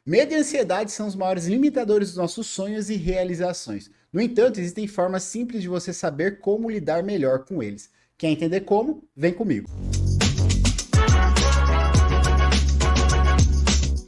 Medo e ansiedade são os maiores limitadores dos nossos sonhos e realizações. No entanto, existem formas simples de você saber como lidar melhor com eles. Quer entender como? Vem comigo.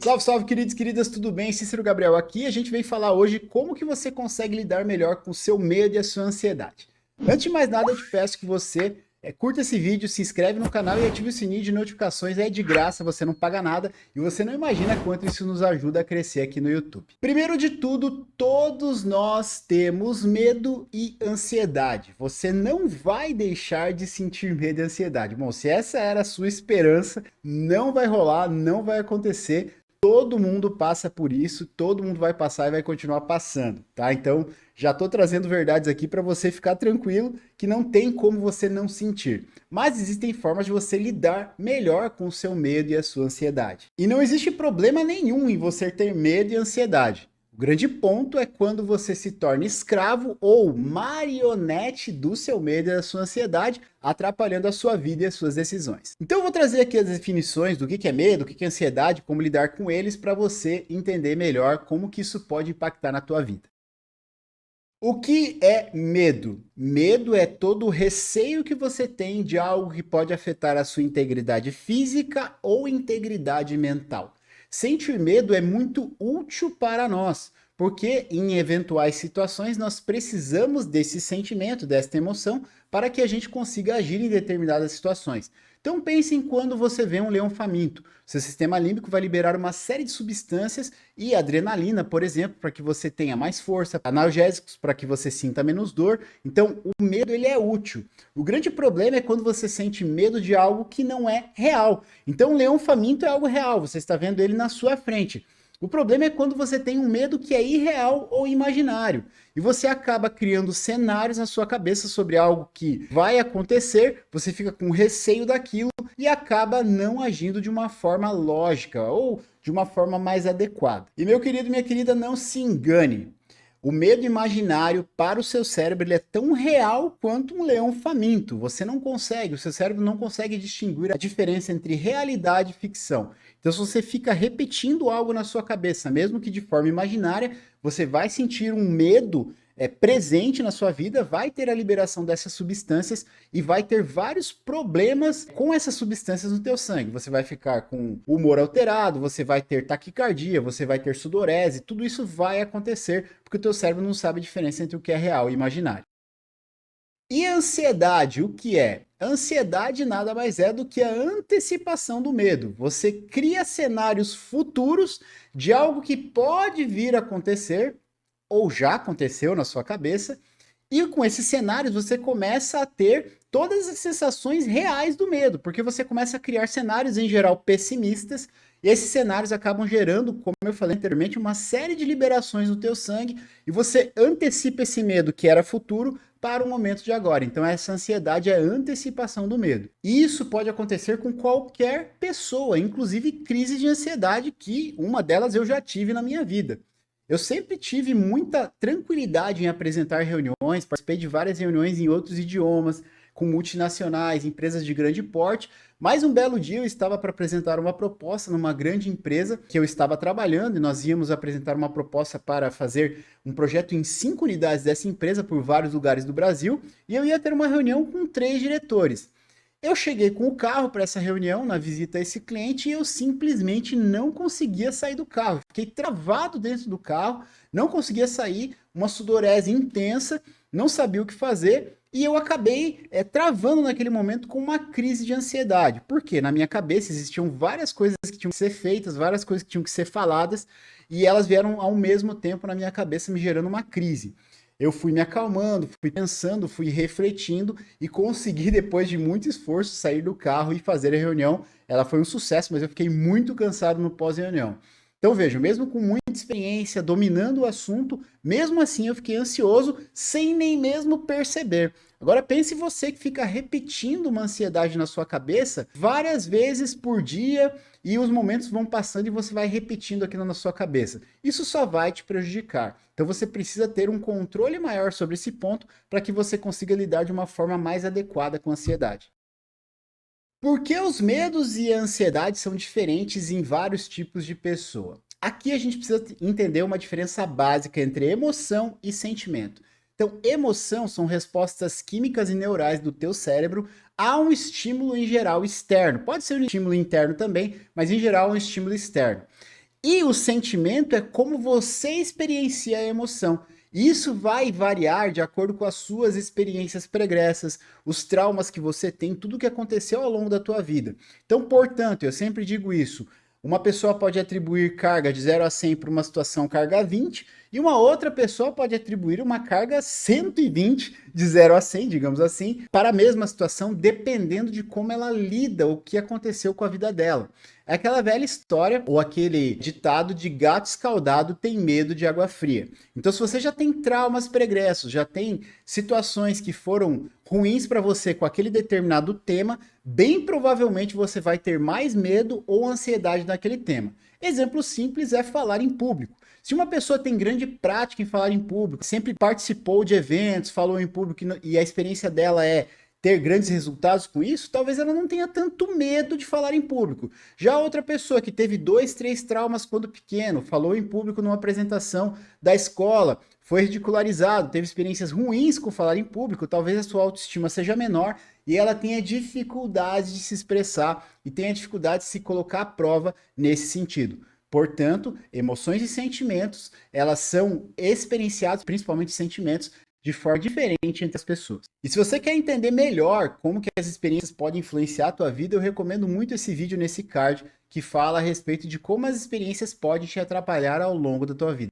Salve, salve, queridos e queridas, tudo bem? Cícero Gabriel aqui. A gente vem falar hoje como que você consegue lidar melhor com o seu medo e a sua ansiedade. Antes de mais nada, eu te peço que você curta esse vídeo, se inscreve no canal e ative o sininho de notificações. É de graça, você não paga nada e você não imagina quanto isso nos ajuda a crescer aqui no YouTube. Primeiro de tudo, todos nós temos medo e ansiedade. Você não vai deixar de sentir medo e ansiedade. Bom, se essa era a sua esperança, não vai rolar, não vai acontecer. Todo mundo passa por isso, todo mundo vai passar e vai continuar passando, tá? Então, já tô trazendo verdades aqui para você ficar tranquilo que não tem como você não sentir. Mas existem formas de você lidar melhor com o seu medo e a sua ansiedade. E não existe problema nenhum em você ter medo e ansiedade. O grande ponto é quando você se torna escravo ou marionete do seu medo e da sua ansiedade, atrapalhando a sua vida e as suas decisões. Então eu vou trazer aqui as definições do que é medo, o que é ansiedade, como lidar com eles, para você entender melhor como que isso pode impactar na tua vida. O que é medo? Medo é todo o receio que você tem de algo que pode afetar a sua integridade física ou integridade mental. Sentir medo é muito útil para nós, porque em eventuais situações nós precisamos desse sentimento, dessa emoção, para que a gente consiga agir em determinadas situações. Então pense em quando você vê um leão faminto. Seu sistema límbico vai liberar uma série de substâncias e adrenalina, por exemplo, para que você tenha mais força, analgésicos para que você sinta menos dor. Então o medo ele é útil. O grande problema é quando você sente medo de algo que não é real. Então o leão faminto é algo real, você está vendo ele na sua frente. O problema é quando você tem um medo que é irreal ou imaginário e você acaba criando cenários na sua cabeça sobre algo que vai acontecer, você fica com receio daquilo e acaba não agindo de uma forma lógica ou de uma forma mais adequada. E meu querido, minha querida, não se engane. O medo imaginário para o seu cérebro ele é tão real quanto um leão faminto. Você não consegue, o seu cérebro não consegue distinguir a diferença entre realidade e ficção. Então, se você fica repetindo algo na sua cabeça, mesmo que de forma imaginária, você vai sentir um medo presente na sua vida, vai ter a liberação dessas substâncias e vai ter vários problemas com essas substâncias no teu sangue. Você vai ficar com o humor alterado, você vai ter taquicardia, você vai ter sudorese, tudo isso vai acontecer porque o teu cérebro não sabe a diferença entre o que é real e imaginário. E a ansiedade, o que é? A ansiedade nada mais é do que a antecipação do medo. Você cria cenários futuros de algo que pode vir a acontecer ou já aconteceu na sua cabeça, e com esses cenários você começa a ter todas as sensações reais do medo, porque você começa a criar cenários em geral pessimistas, e esses cenários acabam gerando, como eu falei anteriormente, uma série de liberações no teu sangue, e você antecipa esse medo que era futuro para o momento de agora. Então essa ansiedade é a antecipação do medo. E isso pode acontecer com qualquer pessoa, inclusive crise de ansiedade, que uma delas eu já tive na minha vida. Eu sempre tive muita tranquilidade em apresentar reuniões, participei de várias reuniões em outros idiomas, com multinacionais, empresas de grande porte, mas um belo dia eu estava para apresentar uma proposta numa grande empresa que eu estava trabalhando e nós íamos apresentar uma proposta para fazer um projeto em 5 unidades dessa empresa por vários lugares do Brasil e eu ia ter uma reunião com 3 diretores. Eu cheguei com o carro para essa reunião, na visita a esse cliente, e eu simplesmente não conseguia sair do carro. Fiquei travado dentro do carro, não conseguia sair, uma sudorese intensa, não sabia o que fazer, e eu acabei travando naquele momento com uma crise de ansiedade. Por quê? Na minha cabeça existiam várias coisas que tinham que ser feitas, várias coisas que tinham que ser faladas, e elas vieram ao mesmo tempo na minha cabeça, me gerando uma crise. Eu fui me acalmando, fui pensando, fui refletindo e consegui, depois de muito esforço, sair do carro e fazer a reunião. Ela foi um sucesso, mas eu fiquei muito cansado no pós-reunião. Então veja, mesmo com muita experiência, dominando o assunto, mesmo assim eu fiquei ansioso sem nem mesmo perceber. Agora pense você que fica repetindo uma ansiedade na sua cabeça várias vezes por dia e os momentos vão passando e você vai repetindo aquilo na sua cabeça. Isso só vai te prejudicar. Então você precisa ter um controle maior sobre esse ponto para que você consiga lidar de uma forma mais adequada com a ansiedade. Por que os medos e a ansiedade são diferentes em vários tipos de pessoa? Aqui a gente precisa entender uma diferença básica entre emoção e sentimento. Então, emoção são respostas químicas e neurais do teu cérebro a um estímulo em geral externo. Pode ser um estímulo interno também, mas em geral é um estímulo externo. E o sentimento é como você experiencia a emoção. Isso vai variar de acordo com as suas experiências pregressas, os traumas que você tem, tudo que aconteceu ao longo da tua vida. Então, portanto, eu sempre digo isso, uma pessoa pode atribuir carga de 0 a 100 para uma situação carga 20, e uma outra pessoa pode atribuir uma carga 120 de 0 a 100, digamos assim, para a mesma situação, dependendo de como ela lida, o que aconteceu com a vida dela. É aquela velha história, ou aquele ditado de gato escaldado tem medo de água fria. Então, se você já tem traumas pregressos, já tem situações que foram ruins para você com aquele determinado tema, bem provavelmente você vai ter mais medo ou ansiedade naquele tema. Exemplo simples é falar em público. Se uma pessoa tem grande prática em falar em público, sempre participou de eventos, falou em público e a experiência dela é ter grandes resultados com isso, talvez ela não tenha tanto medo de falar em público. Já outra pessoa que teve 2, 3 traumas quando pequeno, falou em público numa apresentação da escola, foi ridicularizado, teve experiências ruins com falar em público, talvez a sua autoestima seja menor e ela tenha dificuldade de se expressar e tenha dificuldade de se colocar à prova nesse sentido. Portanto, emoções e sentimentos, elas são experienciados, principalmente sentimentos, de forma diferente entre as pessoas. E se você quer entender melhor como que as experiências podem influenciar a tua vida, eu recomendo muito esse vídeo nesse card que fala a respeito de como as experiências podem te atrapalhar ao longo da tua vida.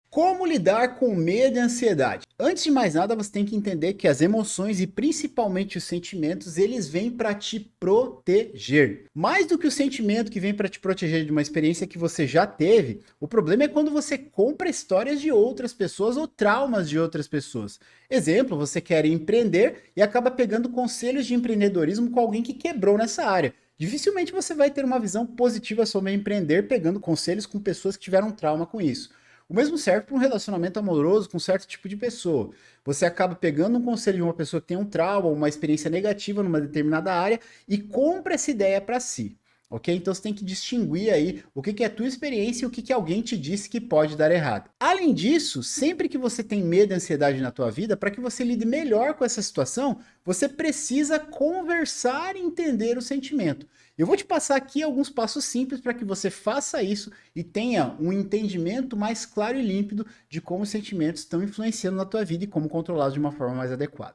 Como lidar com medo e ansiedade? Antes de mais nada, você tem que entender que as emoções e principalmente os sentimentos, eles vêm para te proteger. Mais do que o sentimento que vem para te proteger de uma experiência que você já teve, o problema é quando você compra histórias de outras pessoas ou traumas de outras pessoas. Exemplo, você quer empreender e acaba pegando conselhos de empreendedorismo com alguém que quebrou nessa área. Dificilmente você vai ter uma visão positiva sobre empreender pegando conselhos com pessoas que tiveram trauma com isso. O mesmo serve para um relacionamento amoroso com um certo tipo de pessoa. Você acaba pegando um conselho de uma pessoa que tem um trauma, uma experiência negativa numa determinada área e compra essa ideia para si. Ok? Então você tem que distinguir aí o que é a tua experiência e o que alguém te disse que pode dar errado. Além disso, sempre que você tem medo e ansiedade na tua vida, para que você lide melhor com essa situação, você precisa conversar e entender o sentimento. Eu vou te passar aqui alguns passos simples para que você faça isso e tenha um entendimento mais claro e límpido de como os sentimentos estão influenciando na tua vida e como controlá-los de uma forma mais adequada.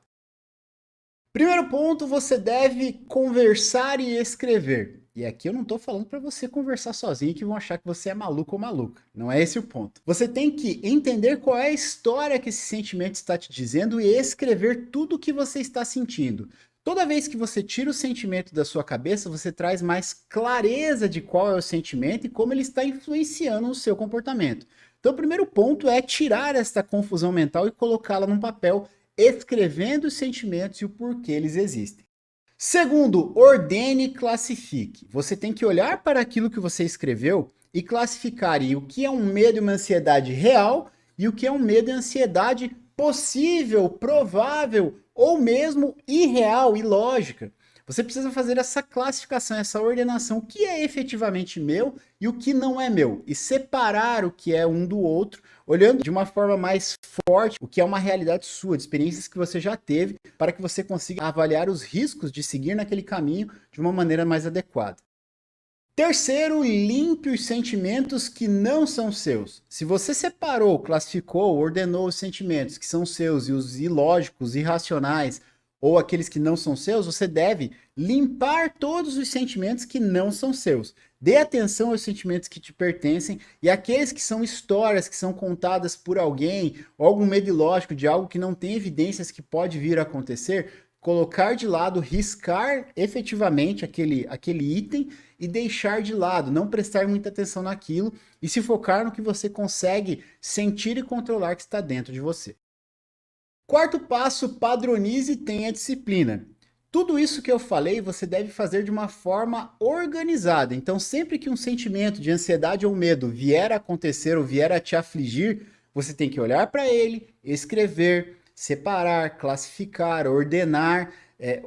Primeiro ponto, você deve conversar e escrever. E aqui eu não estou falando para você conversar sozinho que vão achar que você é maluco ou maluca. Não é esse o ponto. Você tem que entender qual é a história que esse sentimento está te dizendo e escrever tudo o que você está sentindo. Toda vez que você tira o sentimento da sua cabeça, você traz mais clareza de qual é o sentimento e como ele está influenciando o seu comportamento. Então, o primeiro ponto é tirar esta confusão mental e colocá-la num papel, escrevendo os sentimentos e o porquê eles existem. Segundo, ordene e classifique. Você tem que olhar para aquilo que você escreveu e classificar o que é um medo e uma ansiedade real e o que é um medo e ansiedade possível, provável ou mesmo irreal, ilógica. Você precisa fazer essa classificação, essa ordenação, o que é efetivamente meu e o que não é meu, e separar o que é um do outro, olhando de uma forma mais forte o que é uma realidade sua, de experiências que você já teve, para que você consiga avaliar os riscos de seguir naquele caminho de uma maneira mais adequada. Terceiro, limpe os sentimentos que não são seus. Se você separou, classificou, ordenou os sentimentos que são seus e os ilógicos, irracionais ou aqueles que não são seus, você deve limpar todos os sentimentos que não são seus. Dê atenção aos sentimentos que te pertencem e aqueles que são histórias que são contadas por alguém ou algum medo ilógico de algo que não tem evidências que pode vir a acontecer, colocar de lado, riscar efetivamente aquele item e deixar de lado, não prestar muita atenção naquilo e se focar no que você consegue sentir e controlar que está dentro de você. Quarto passo, padronize e tenha disciplina. Tudo isso que eu falei, você deve fazer de uma forma organizada. Então, sempre que um sentimento de ansiedade ou medo vier a acontecer ou vier a te afligir, você tem que olhar para ele, escrever, separar, classificar, ordenar,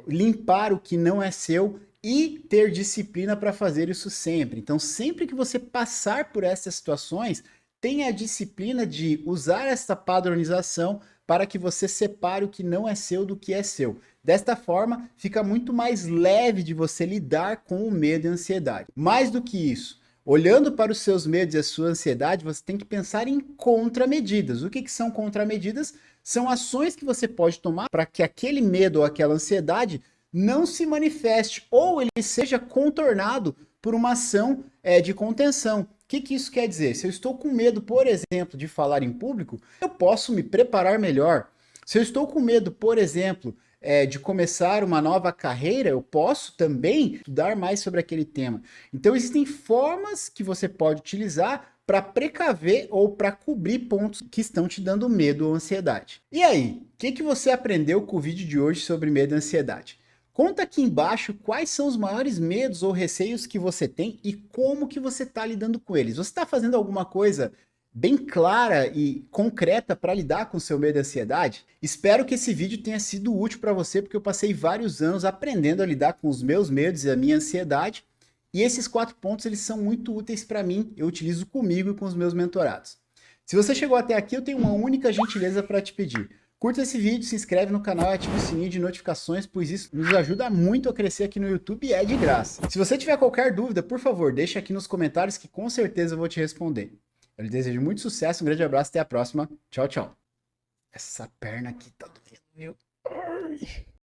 limpar o que não é seu e ter disciplina para fazer isso sempre. Então, sempre que você passar por essas situações, tenha a disciplina de usar essa padronização para que você separe o que não é seu do que é seu. Desta forma, fica muito mais leve de você lidar com o medo e a ansiedade. Mais do que isso, olhando para os seus medos e a sua ansiedade, você tem que pensar em contramedidas. O que são contramedidas? São ações que você pode tomar para que aquele medo ou aquela ansiedade não se manifeste ou ele seja contornado por uma ação de contenção. O que isso quer dizer? Se eu estou com medo, por exemplo, de falar em público, eu posso me preparar melhor. Se eu estou com medo, por exemplo, de começar uma nova carreira, eu posso também estudar mais sobre aquele tema. Então, existem formas que você pode utilizar para precaver ou para cobrir pontos que estão te dando medo ou ansiedade. E aí, o que você aprendeu com o vídeo de hoje sobre medo e ansiedade? Conta aqui embaixo quais são os maiores medos ou receios que você tem e como que você está lidando com eles. Você está fazendo alguma coisa bem clara e concreta para lidar com o seu medo e ansiedade? Espero que esse vídeo tenha sido útil para você, porque eu passei vários anos aprendendo a lidar com os meus medos e a minha ansiedade. E esses 4 pontos eles são muito úteis para mim, eu utilizo comigo e com os meus mentorados. Se você chegou até aqui, eu tenho uma única gentileza para te pedir. Curta esse vídeo, se inscreve no canal e ativa o sininho de notificações, pois isso nos ajuda muito a crescer aqui no YouTube e é de graça. Se você tiver qualquer dúvida, por favor, deixa aqui nos comentários que com certeza eu vou te responder. Eu lhe desejo muito sucesso, um grande abraço, até a próxima. Tchau, tchau. Essa perna aqui tá doendo, viu?